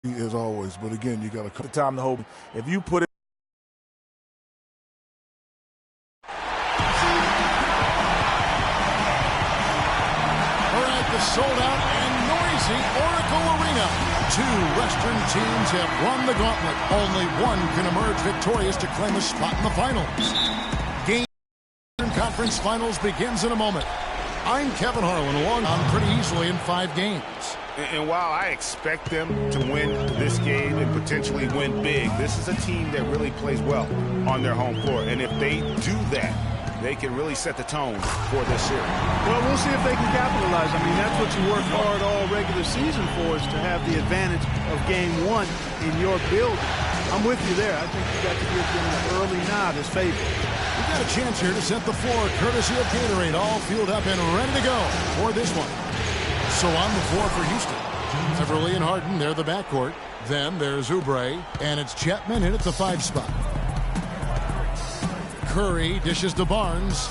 as always. But again, you got to cut the time to hold. If you put it. We're at the sold-out and noisy Oracle Arena. Two Western teams have run the gauntlet. Only one can emerge victorious to claim a spot in the finals. Game Conference Finals begins in a moment. I'm Kevin Harlan, along on pretty easily in 5 games. And while I expect them to win this game and potentially win big, this is a team that really plays well on their home floor. And if they do that, they can really set the tone for this series. Well, we'll see if they can capitalize. I mean, that's what you work hard all regular season for, is to have the advantage of game 1 in your building. I'm with you there. I think you got to give them an early nod as favorite. We've got a chance here to set the floor, courtesy of Gatorade, all fueled up and ready to go for this one. So on the floor for Houston, Everly and Harden, they're the backcourt. Then there's Oubre, and it's Chapman in at the 5 spot. Curry dishes to Barnes.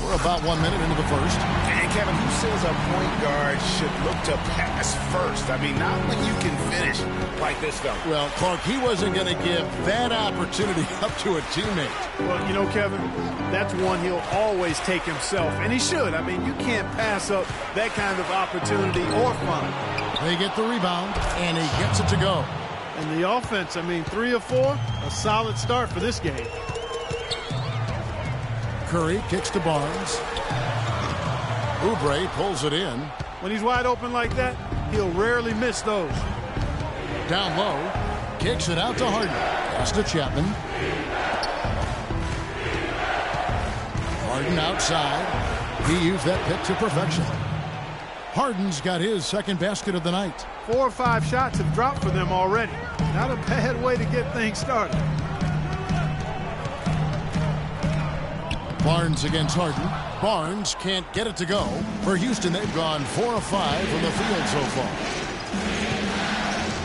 We're about 1 minute into the first. And Kevin, who says a point guard should look to pass first? I mean, not when you can finish like this, though. Well, Clark, he wasn't going to give that opportunity up to a teammate. Well, you know, Kevin, that's one he'll always take himself, and he should. I mean, you can't pass up that kind of opportunity or fun. They get the rebound, and he gets it to go. And the offense, I mean, 3 of 4, a solid start for this game. Curry kicks to Barnes. Oubre pulls it in. When he's wide open like that, he'll rarely miss those. Down low, kicks it out to Harden. Pass to Chapman. Harden outside. He used that pick to perfection. Harden's got his second basket of the night. 4 or 5 shots have dropped for them already. Not a bad way to get things started. Barnes against Harden. Barnes can't get it to go. For Houston, they've gone 4 of 5 from the field so far.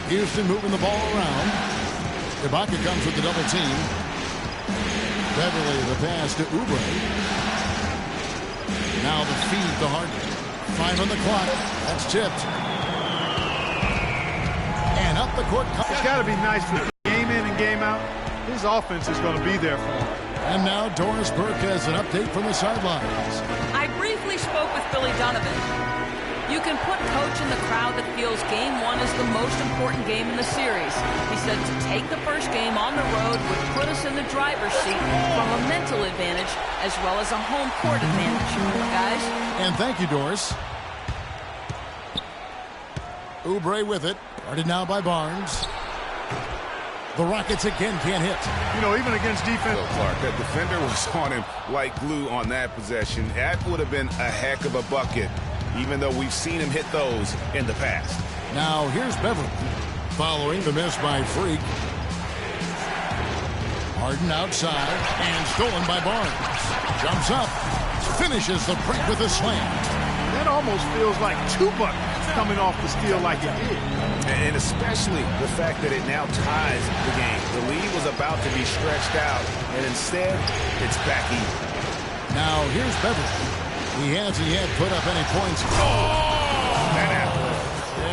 Houston moving the ball around. Ibaka comes with the double team. Beverly the pass to Oubre. Now the feed to Harden. 5 on the clock. That's tipped. And up the court. It's got to be nice for game in and game out. His offense is going to be there for him. And now Doris Burke has an update from the sidelines. I briefly spoke with Billy Donovan. You can put coach in the crowd that feels game 1 is the most important game in the series. He said to take the first game on the road would put us in the driver's seat from a mental advantage as well as a home court advantage. Guys? And thank you, Doris. Oubre with it. Guarded now by Barnes. The Rockets again can't hit. You know, even against defense. Clark, that defender was on him like glue on that possession. That would have been a heck of a bucket, even though we've seen him hit those in the past. Now here's Beverly. Following the miss by Freak. Harden outside and stolen by Barnes. Jumps up. Finishes the break with a slam. That almost feels like 2 buckets coming off the steal like it did. And especially the fact that it now ties the game. The lead was about to be stretched out, and instead, it's back even. Now, here's Beverly. He hasn't yet put up any points. Oh! That happened.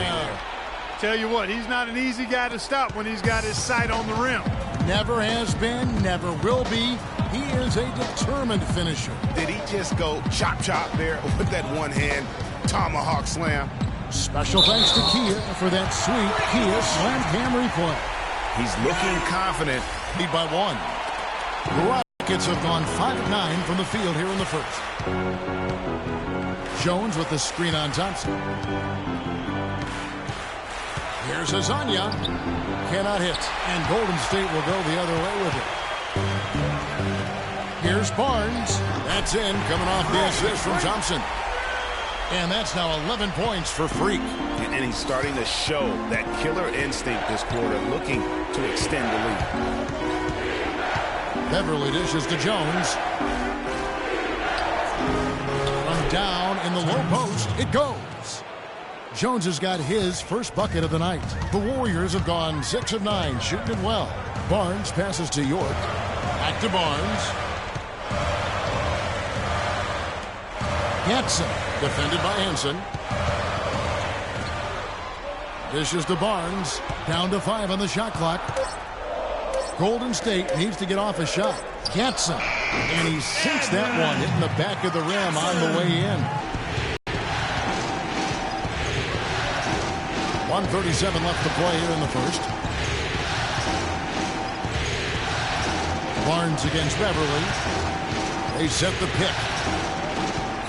Yeah. Tell you what, he's not an easy guy to stop when he's got his sight on the rim. Never has been, never will be. He is a determined finisher. Did he just go chop there with that one hand tomahawk slam? Special thanks to Kia for that sweet Kia slam cam replay. He's looking confident. Lead by 1. The Rockets have gone 5 of 9 from the field here in the first. Jones with the screen on Thompson. Here's Azania. Cannot hit. And Golden State will go the other way with it. Here's Barnes. That's in, coming off the assist from Thompson. And that's now 11 points for Freak. And he's starting to show that killer instinct this quarter, looking to extend the lead. Beverly dishes to Jones. From down in the low post, it goes. Jones has got his first bucket of the night. The Warriors have gone 6 of 9, shooting it well. Barnes passes to York. Back to Barnes. Hanson, defended by Hanson. Dishes to Barnes. Down to 5 on the shot clock. Golden State needs to get off a shot. Gets him. And he sinks that one, hitting the back of the rim on the way in. 1:37 left to play here in the first. Barnes against Beverly. They set the pick.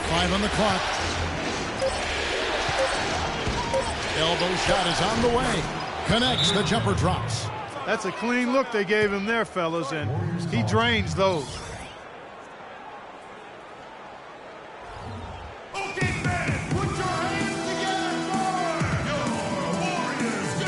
5 on the clock. Elbow shot is on the way. Connects. The jumper drops. That's a clean look they gave him there, fellas, and he drains those. Okay, man, put your hands together for your Warriors.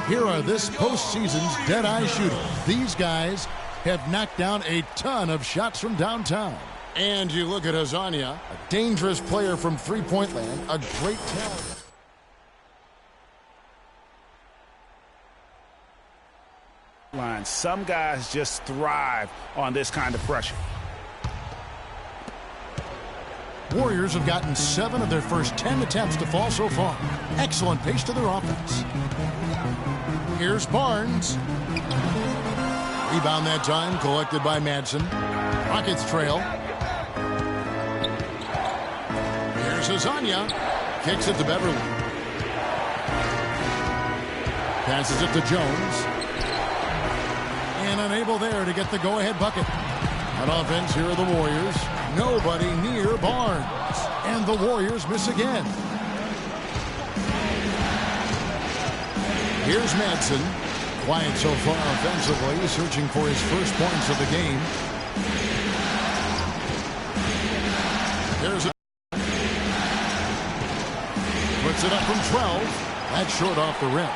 Here are this postseason's dead-eye shooters. These guys have knocked down a ton of shots from downtown. And you look at Hazania, a dangerous player from three-point land, a great talent. Some guys just thrive on this kind of pressure. Warriors have gotten 7 of their first 10 attempts to fall so far. Excellent pace to their offense. Here's Barnes. Rebound that time collected by Madsen. Rockets trail. Here's Hazania. Kicks it to Beverly. Passes it to Jones. And unable there to get the go-ahead bucket. On offense, here are the Warriors. Nobody near Barnes. And the Warriors miss again. Here's Madsen. Quiet so far offensively, searching for his first points of the game. There's a... Puts it up from 12. That's short off the rim.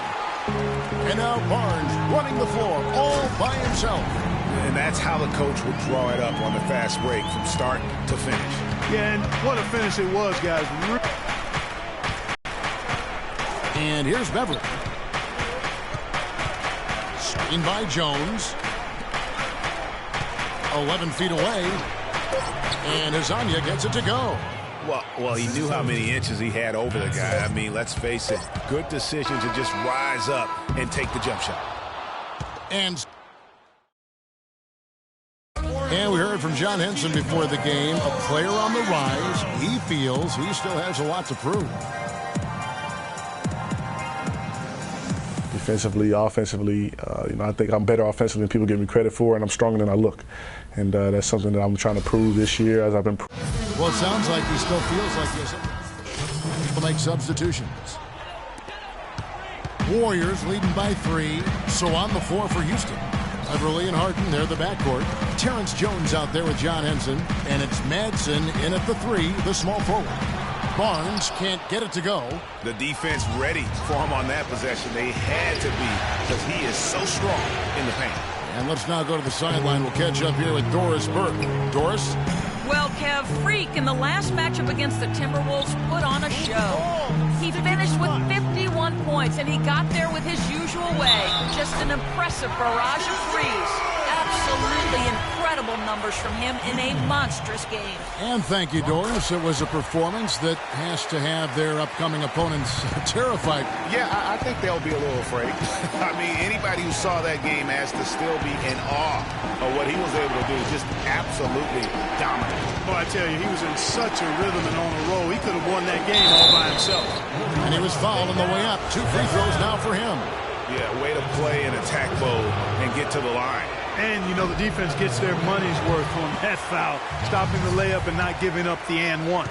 And now Barnes running the floor all by himself. And that's how the coach would draw it up on the fast break from start to finish. Yeah, and what a finish it was, guys. And here's Beverly. Screened by Jones. 11 feet away. And Hazania gets it to go. Well, he knew how many inches he had over the guy. I mean, let's face it, good decision to just rise up and take the jump shot. And we heard from John Henson before the game, a player on the rise. He feels he still has a lot to prove. Defensively, offensively, I think I'm better offensively than people give me credit for, and I'm stronger than I look. And that's something that I'm trying to prove this year as I've been. Well, it sounds like he still feels like he's able to make substitutions. Warriors leading by 3, so on the floor for Houston. Beverly and Harden, they're the backcourt. Terrence Jones out there with John Henson, and it's Madsen in at the 3, the small forward. Barnes can't get it to go. The defense ready for him on that possession. They had to be, because he is so strong in the paint. And let's now go to the sideline. We'll catch up here with Doris Burke. Doris? Well, Kev, Freak in the last matchup against the Timberwolves put on a show. He finished with 51 points, and he got there with his usual way. Just an impressive barrage of threes. Absolutely incredible numbers from him in a monstrous game. And thank you, Doris. It was a performance that has to have their upcoming opponents terrified. Yeah, I think they'll be a little afraid. I mean, anybody who saw that game has to still be in awe of what he was able to do. Just absolutely dominant. Oh, I tell you, he was in such a rhythm and on a roll. He could have won that game all by himself. And he was fouled on the way up. 2 free throws now for him. Yeah, way to play in attack mode and get to the line. And, the defense gets their money's worth on that foul, stopping the layup and not giving up the and one.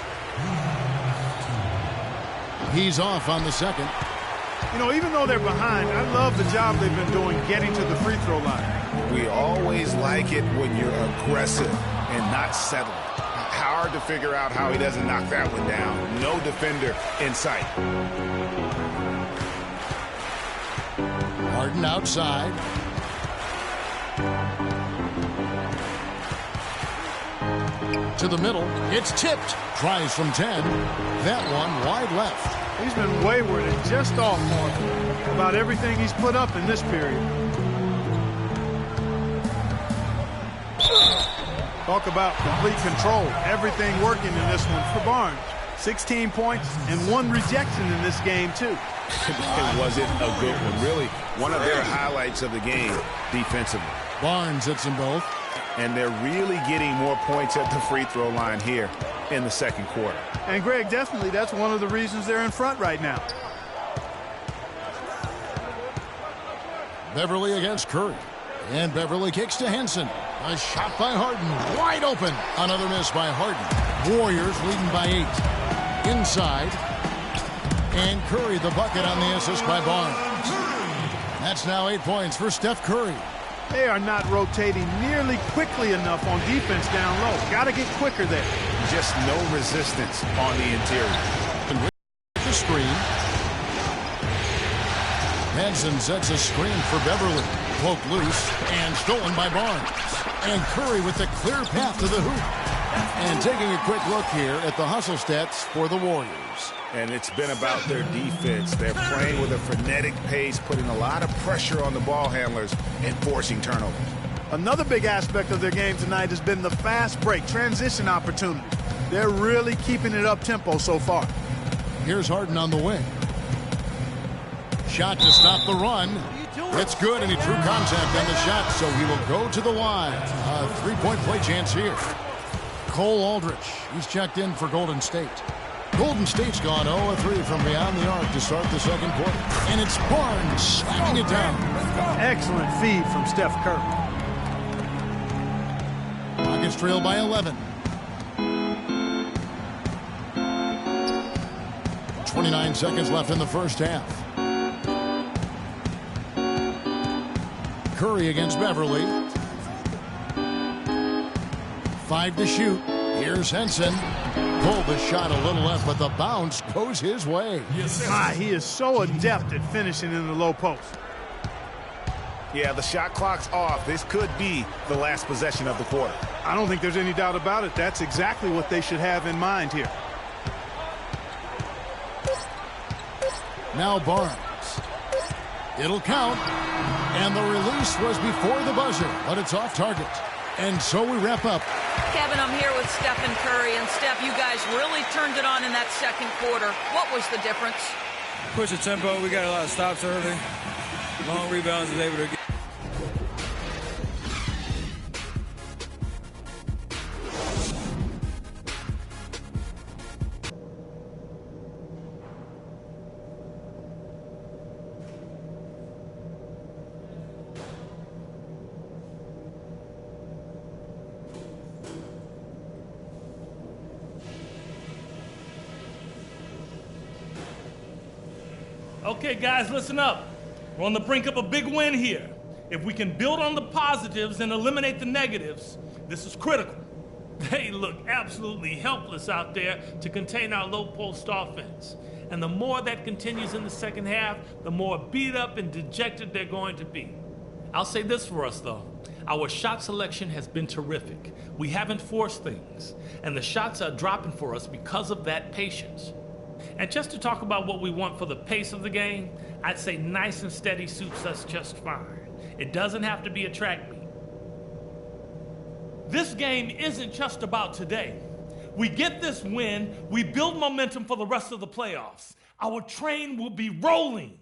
He's off on the second. Even though they're behind, I love the job they've been doing getting to the free throw line. We always like it when you're aggressive and not settling. Hard to figure out how he doesn't knock that one down. No defender in sight. Harden outside. To the middle. It's tipped. Tries from 10. That one wide left. He's been wayward and just off mark about everything he's put up in this period. Talk about complete control. Everything working in this one for Barnes. 16 points and 1 rejection in this game, too. It wasn't a good one. Really, one of their highlights of the game defensively. Barnes hits them both. And they're really getting more points at the free throw line here in the second quarter. And, Greg, definitely that's one of the reasons they're in front right now. Beverly against Curry. And Beverly kicks to Henson. A shot by Harden. Wide open. Another miss by Harden. Warriors leading by 8. Inside. And Curry the bucket on the assist by Barnes. That's now 8 points for Steph Curry. They are not rotating nearly quickly enough on defense down low. Got to get quicker there. Just no resistance on the interior. The screen. Henson sets a screen for Beverly. Poked loose and stolen by Barnes. And Curry with the clear path to the hoop. And taking a quick look here at the hustle stats for the Warriors. And it's been about their defense. They're playing with a frenetic pace, putting a lot of pressure on the ball handlers and forcing turnovers. Another big aspect of their game tonight has been the fast break, transition opportunity. They're really keeping it up-tempo so far. Here's Harden on the wing. Shot to stop the run. It's good, and he drew contact on the shot, so he will go to the line. A 3-point play chance here. Cole Aldrich, he's checked in for Golden State. Golden State's gone 0-3 from beyond the arc to start the second quarter. And it's Barnes slamming it down. Excellent feed from Steph Curry. Rockets trail by 11. 29 seconds left in the first half. Curry against Beverly. 5 to shoot. Here's Henson. Pulled the shot a little left, but the bounce goes his way. He is so adept at finishing in the low post. Yeah, the shot clock's off. This could be the last possession of the quarter. I don't think there's any doubt about it. That's exactly what they should have in mind here. Now Barnes. It'll count. And the release was before the buzzer, but it's off target. And so we wrap up. Kevin, I'm here with Steph and Curry. And, Steph, you guys really turned it on in that second quarter. What was the difference? Push the tempo. We got a lot of stops early. Long rebounds was able to get. Okay, guys, listen up. We're on the brink of a big win here. If we can build on the positives and eliminate the negatives, this is critical. They look absolutely helpless out there to contain our low-post offense. And the more that continues in the second half, the more beat up and dejected they're going to be. I'll say this for us, though. Our shot selection has been terrific. We haven't forced things, and the shots are dropping for us because of that patience. And just to talk about what we want for the pace of the game, I'd say nice and steady suits us just fine. It doesn't have to be a track meet. This game isn't just about today. We get this win, we build momentum for the rest of the playoffs. Our train will be rolling.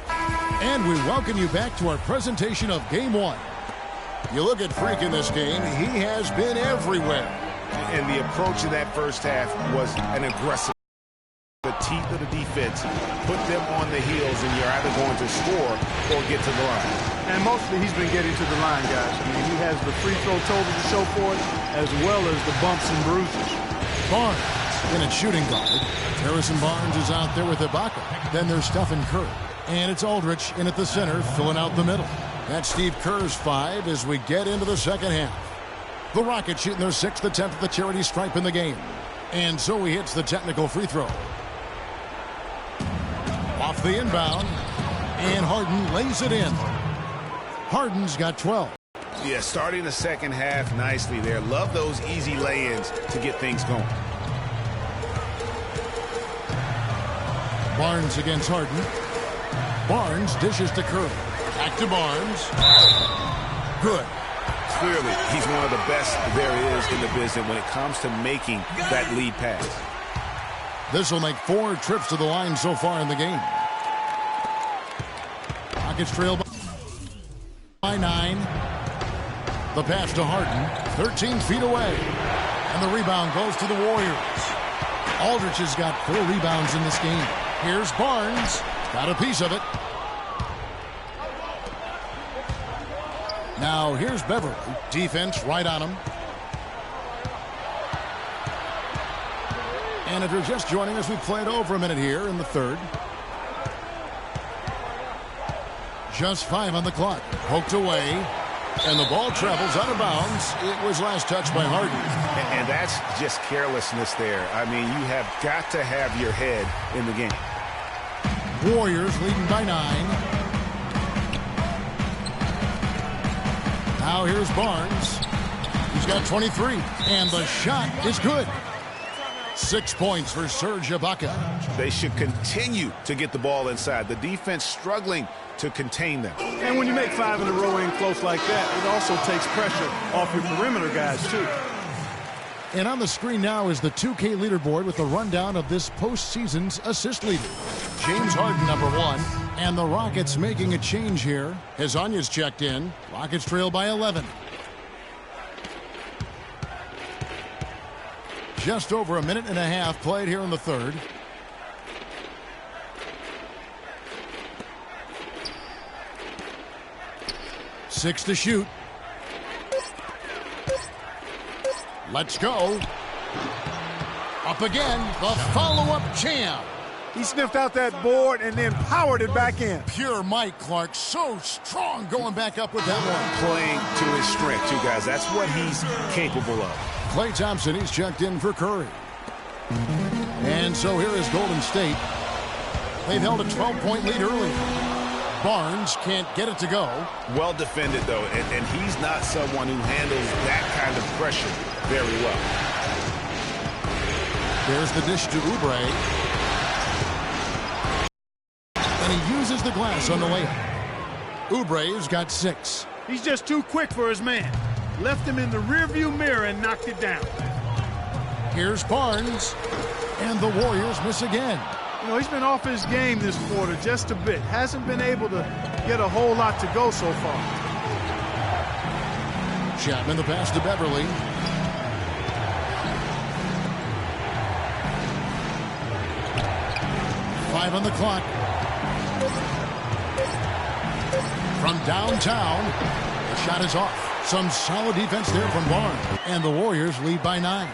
And we welcome you back to our presentation of Game 1. You look at Freak in this game, he has been everywhere. And the approach of that first half was an aggressive. The teeth of the defense put them on the heels, and you're either going to score or get to the line. And mostly he's been getting to the line, guys. I mean, he has the free throw total to show for it, as well as the bumps and bruises. Barnes in at shooting guard. Harrison Barnes is out there with Ibaka. Then there's Stephen Curry. And it's Aldrich in at the center, filling out the middle. That's Steve Kerr's 5 as we get into the second half. The Rockets shooting their 6th attempt at the charity stripe in the game. And so he hits the technical free throw. Off the inbound. And Harden lays it in. Harden's got 12. Yeah, starting the second half nicely there. Love those easy lay-ins to get things going. Barnes against Harden. Barnes dishes to Curry. Back to Barnes. good. Clearly, he's one of the best there is in the business when it comes to making that lead pass. This will make 4 trips to the line so far in the game. Rockets trail by 9. The pass to Harden, 13 feet away. And the rebound goes to the Warriors. Aldridge has got 4 rebounds in this game. Here's Barnes. Got a piece of it. Now here's Beverly. Defense right on him. And if you're just joining us, we've played over a minute here in the third. Just 5 on the clock. Poked away. And the ball travels out of bounds. It was last touched by Harden. And that's just carelessness there. I mean, you have got to have your head in the game. Warriors leading by 9. Now here's Barnes. He's got 23. And the shot is good. 6 points for Serge Ibaka. They should continue to get the ball inside. The defense struggling to contain them. And when you make 5 in a row in close like that, it also takes pressure off your perimeter guys, too. And on the screen now is the 2K leaderboard with a rundown of this postseason's assist leader. James Harden, number 1. And the Rockets making a change here. Hezonja's checked in. Rockets trail by 11. Just over a minute and a half played here in the third. Six to shoot. Let's go. Up again, the follow-up champ. He sniffed out that board and then powered it back in. Pure Mike Clark, so strong going back up with that one. Playing to his strength, too, guys. That's what he's capable of. Klay Thompson, he's checked in for Curry. And so here is Golden State. They've held a 12-point lead early. Barnes can't get it to go. Well defended, though, and he's not someone who handles that kind of pressure very well. There's the dish to Oubre. And he uses the glass on the layup. Oubre's got 6. He's just too quick for his man. Left him in the rearview mirror and knocked it down. Here's Barnes. And the Warriors miss again. You know, he's been off his game this quarter just a bit. Hasn't been able to get a whole lot to go so far. Chapman the pass to Beverly. Five on the clock. From downtown, the shot is off. Some solid defense there from Barnes. And the Warriors lead by 9.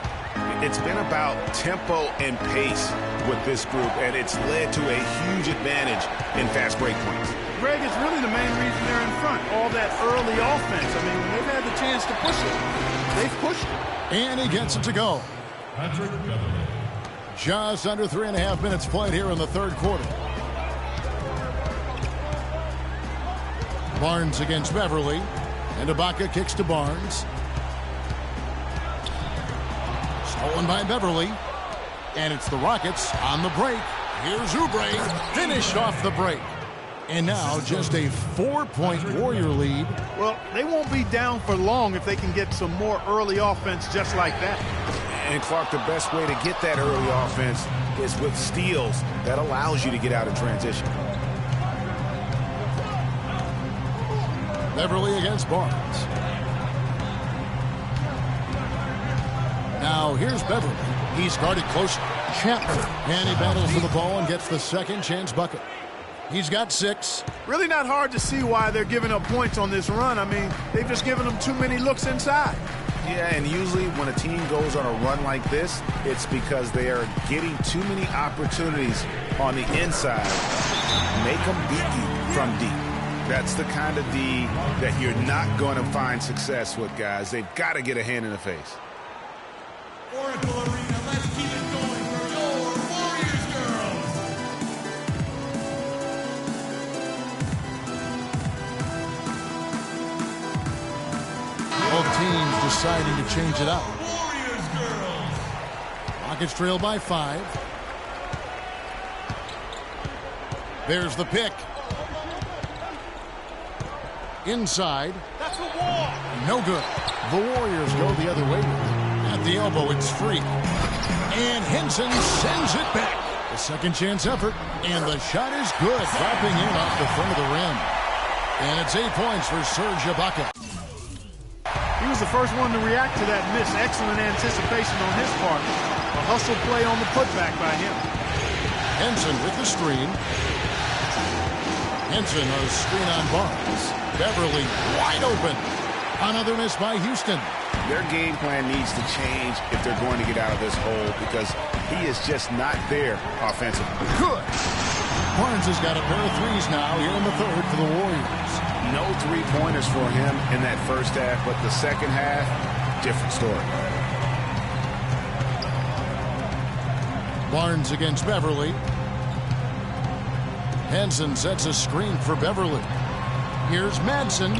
It's been about tempo and pace with this group, and it's led to a huge advantage in fast break points. Greg, it's really the main reason they're in front. All that early offense. I mean, when they've had the chance to push it, they've pushed it. And he gets it to go. Just under 3.5 minutes played here in the third quarter. Barnes against Beverly. And Ibaka kicks to Barnes. Stolen by Beverly. And it's the Rockets on the break. Here's Oubre. Finished off the break. And now just a 4-point Warrior lead. Well, they won't be down for long if they can get some more early offense just like that. And Clark, the best way to get that early offense is with steals that allows you to get out in transition. Beverly against Barnes. Now here's Beverly. He's guarded closely. Chapman. And he battles for the ball and gets the second chance bucket. He's got 6. Really not hard to see why they're giving up points on this run. I mean, they've just given them too many looks inside. Yeah, and usually when a team goes on a run like this, it's because they are getting too many opportunities on the inside. Make them beat you from deep. That's the kind of D that you're not going to find success with, guys. They've got to get a hand in the face. Oracle Arena, let's keep it going for your Warriors girls. Both teams deciding to change it up. Warriors girls. Rockets trail by 5. There's the pick. Inside. That's what No good. The Warriors go the other way. At the elbow, it's free. And Henson sends it back. A second chance effort. And the shot is good. Dropping in off the front of the rim. And it's 8 points for Serge Ibaka. He was the first one to react to that miss. Excellent anticipation on his part. A hustle play on the putback by him. Henson with the screen. Henson a screen on Barnes. Beverly wide open. Another miss by Houston. Their game plan needs to change if they're going to get out of this hole because he is just not there offensively. Good. Barnes has got a pair of threes now here in the third for the Warriors. No three-pointers for him in that first half, but the second half, different story. Barnes against Beverly. Henson sets a screen for Beverly. Here's Madsen.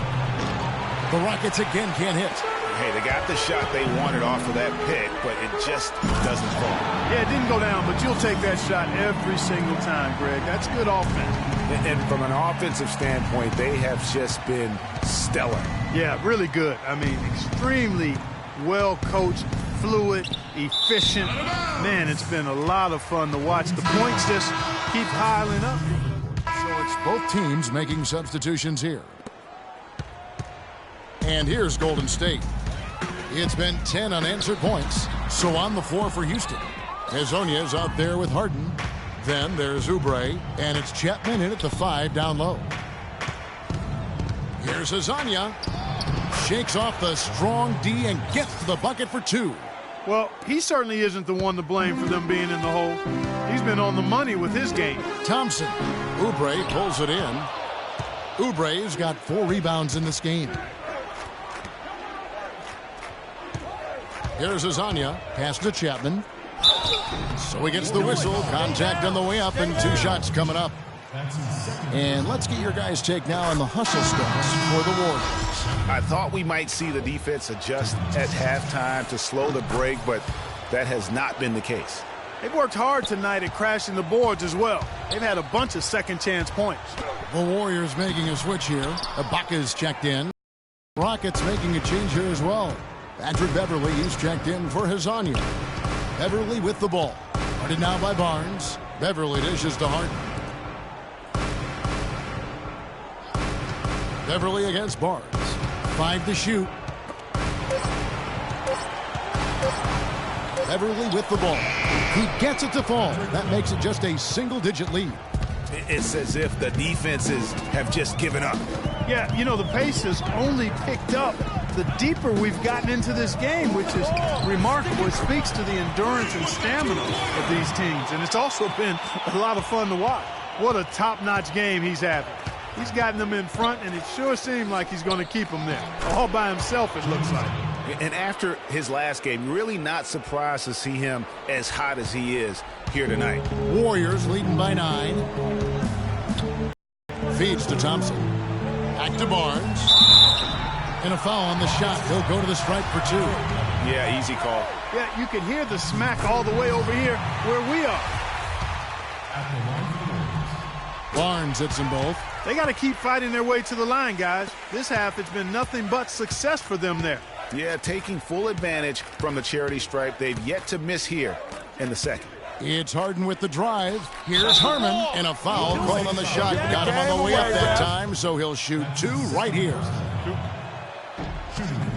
The Rockets again can't hit. Hey, they got the shot they wanted off of that pick, but it just doesn't fall. Yeah, it didn't go down, but you'll take that shot every single time, Greg. That's good offense. And from an offensive standpoint, they have just been stellar. Yeah, really good. I mean, extremely well-coached, fluid, efficient. Man, it's been a lot of fun to watch. The points just keep piling up. So it's both teams making substitutions here. And here's Golden State. It's been 10 unanswered points, so on the floor for Houston. Hezonja's out there with Harden. Then there's Oubre, and it's Chapman in at the 5 down low. Here's Hezonja. Shakes off the strong D and gets to the bucket for 2. Well, he certainly isn't the one to blame for them being in the hole. He's been on the money with his game. Thompson. Oubre pulls it in. Oubre's got 4 rebounds in this game. Here's Hezonja. Pass to Chapman. So he gets the whistle. Contact on the way up and 2 shots coming up. And let's get your guys' take now on the hustle steps for the Warriors. I thought we might see the defense adjust at halftime to slow the break, but that has not been the case. They've worked hard tonight at crashing the boards as well. They've had a bunch of second chance points. The Warriors making a switch here. Ibaka's checked in. Rockets making a change here as well. Patrick Beverly is checked in for Hezonja. Beverly with the ball. Guarded now by Barnes. Beverly dishes to Harden. Beverly against Barnes. 5 to shoot. Beverly with the ball. He gets it to fall. That makes it just a single-digit lead. It's as if the defenses have just given up. Yeah, you know, the pace has only picked up the deeper we've gotten into this game, which is remarkable. It speaks to the endurance and stamina of these teams, and it's also been a lot of fun to watch. What a top-notch game he's having. He's gotten them in front, and it sure seemed like he's going to keep them there. All by himself, it looks like. And after his last game, really not surprised to see him as hot as he is here tonight. Warriors leading by 9. Feeds to Thompson. Back to Barnes. And a foul on the shot. He'll go to the stripe for 2. Yeah, easy call. Yeah, you can hear the smack all the way over here where we are. Barnes hits them both. They got to keep fighting their way to the line, guys. This half, it's been nothing but success for them there. Yeah, taking full advantage from the charity stripe. They've yet to miss here in the second. It's Harden with the drive. Here's Harmon, and a foul called on the shot. Got him on the way up that time, so he'll shoot 2 right here.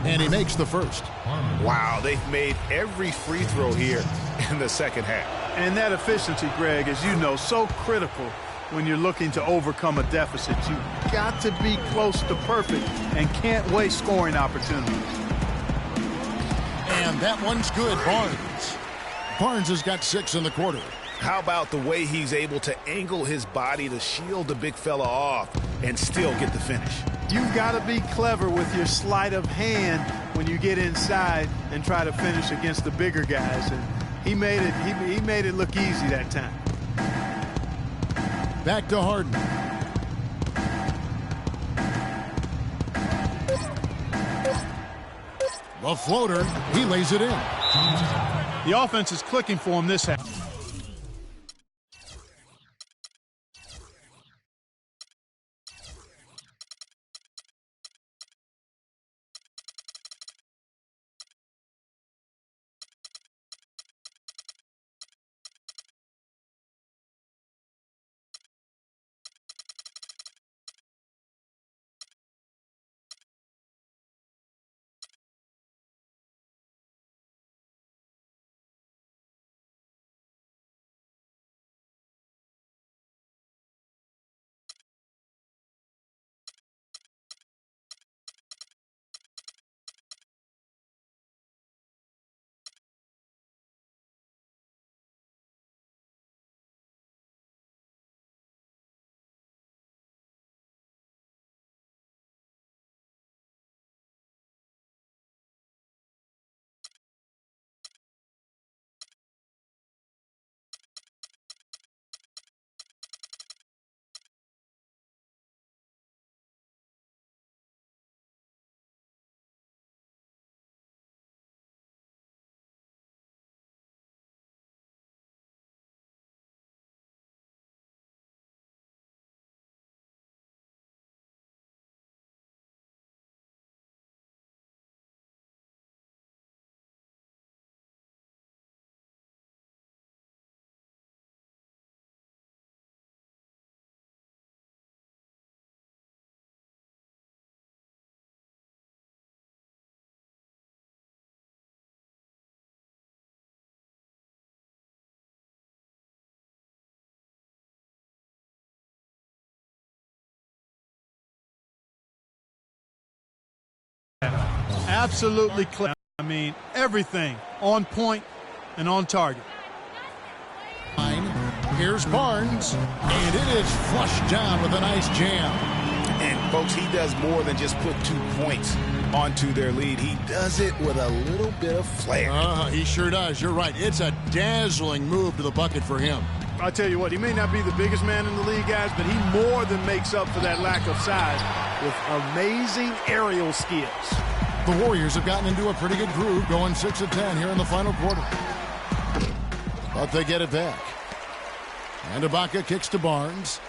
And he makes the first. Wow, they've made every free throw here in the second half. And that efficiency, Greg, as you know, so critical when you're looking to overcome a deficit. You've got to be close to perfect and can't waste scoring opportunities. And that one's good, Barnes. Barnes has got 6 in the quarter. How about the way he's able to angle his body to shield the big fella off and still get the finish? You've got to be clever with your sleight of hand when you get inside and try to finish against the bigger guys. And he made it look easy that time. Back to Harden. The floater, he lays it in. The offense is clicking for him this half. Absolutely clear. I mean, everything on point and on target. Here's Barnes, and it is flushed down with a nice jam. And, folks, he does more than just put 2 points onto their lead. He does it with a little bit of flair. He sure does. You're right. It's a dazzling move to the bucket for him. I'll tell you what, he may not be the biggest man in the league, guys, but he more than makes up for that lack of size with amazing aerial skills. The Warriors have gotten into a pretty good groove, going 6 of 10 here in the final quarter. But they get it back. And Ibaka kicks to Barnes.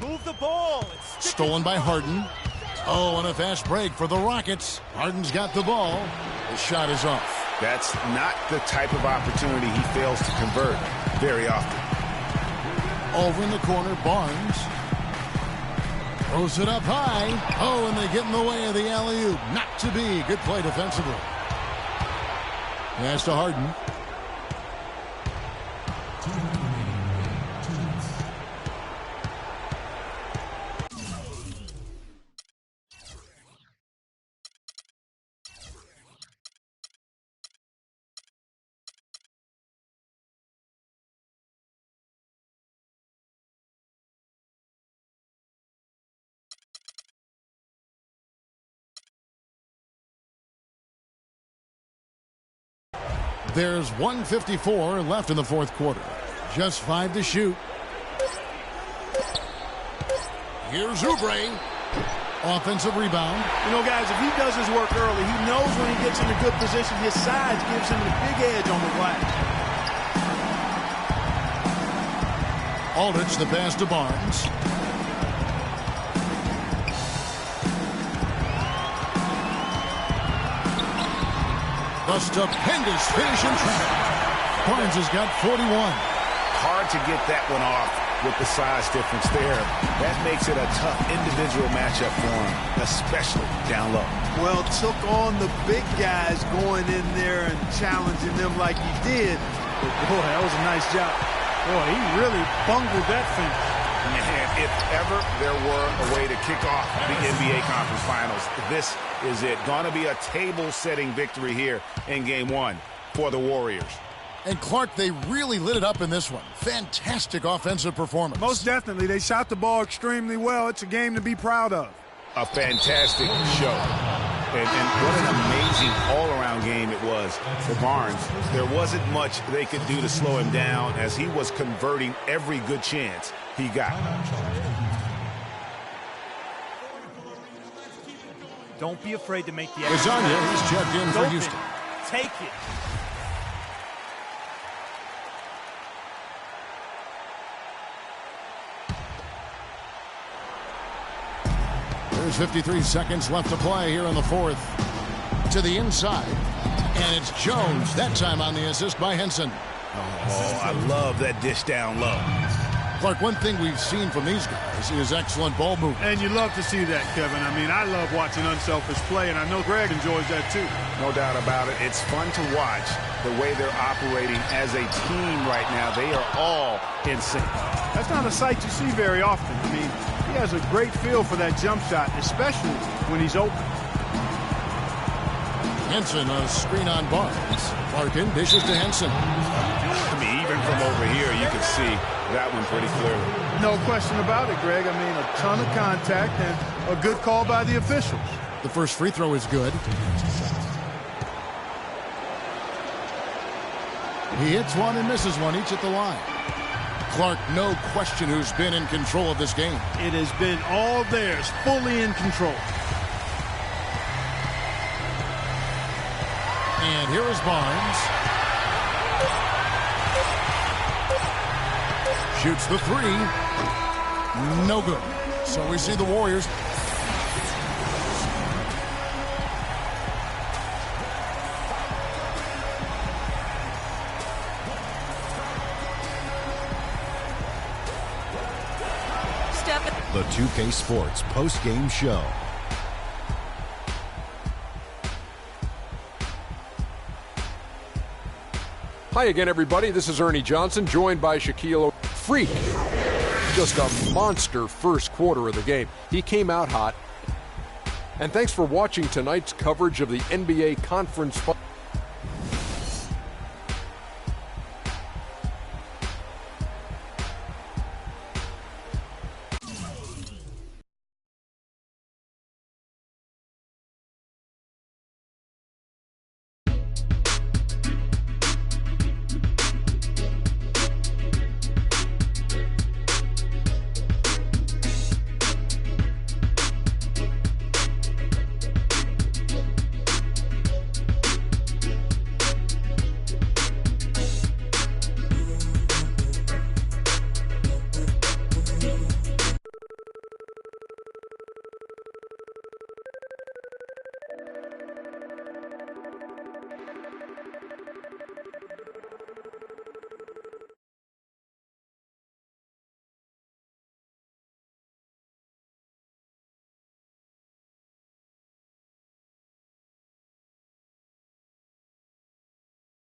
Move the ball. Stolen by Harden. Oh, and a fast break for the Rockets. Harden's got the ball. The shot is off. That's not the type of opportunity he fails to convert very often. Over in the corner, Barnes. Throws it up high. Oh, and they get in the way of the alley-oop. Not to be. Good play defensively. Pass to Harden. There's 1:54 left in the fourth quarter. Just 5 to shoot. Here's Oubre. Offensive rebound. You know, guys, if he does his work early, he knows when he gets in a good position, his size gives him a big edge on the glass. Aldridge the pass to Barnes. The stupendous finish in traffic. Barnes has got 41. Hard to get that one off with the size difference there. That makes it a tough individual matchup for him, especially down low. Well, took on the big guys going in there and challenging them like he did. But boy, that was a nice job. Boy, he really bungled that finish. Man, if ever there were a way to kick off the NBA Conference Finals, this is it. Going to be a table-setting victory here in Game 1 for the Warriors. And Clark, they really lit it up in this one. Fantastic offensive performance. Most definitely. They shot the ball extremely well. It's a game to be proud of. A fantastic show. And what an amazing all-around game it was for Barnes. There wasn't much they could do to slow him down as he was converting every good chance he got. Don't be afraid to make the extra. Lasagna is checked in for Houston. Take it. There's 53 seconds left to play here in the fourth. To the inside. And it's Jones, that time on the assist by Henson. Oh, I love that dish down low. Clark, one thing we've seen from these guys is excellent ball movement. And you love to see that, Kevin. I mean, I love watching unselfish play, and I know Greg enjoys that too. No doubt about it. It's fun to watch the way they're operating as a team right now. They are all in sync. That's not a sight you see very often. I mean, he has a great feel for that jump shot, especially when he's open. Henson, a screen on Barnes. Larkin dishes to Henson. I mean, even from over here, you can see that one pretty clearly. No question about it, Greg. I mean, a ton of contact and a good call by the officials. The first free throw is good. He hits one and misses one, each at the line. Clark, no question who's been in control of this game. It has been all theirs, fully in control. And here is Barnes. Shoots the three. No good. So we see the Warriors. The 2K Sports post-game show. Hi again, everybody. This is Ernie Johnson, joined by Shaquille. freak. Just a monster first quarter of the game. He came out hot. And thanks for watching tonight's coverage of the NBA Conference.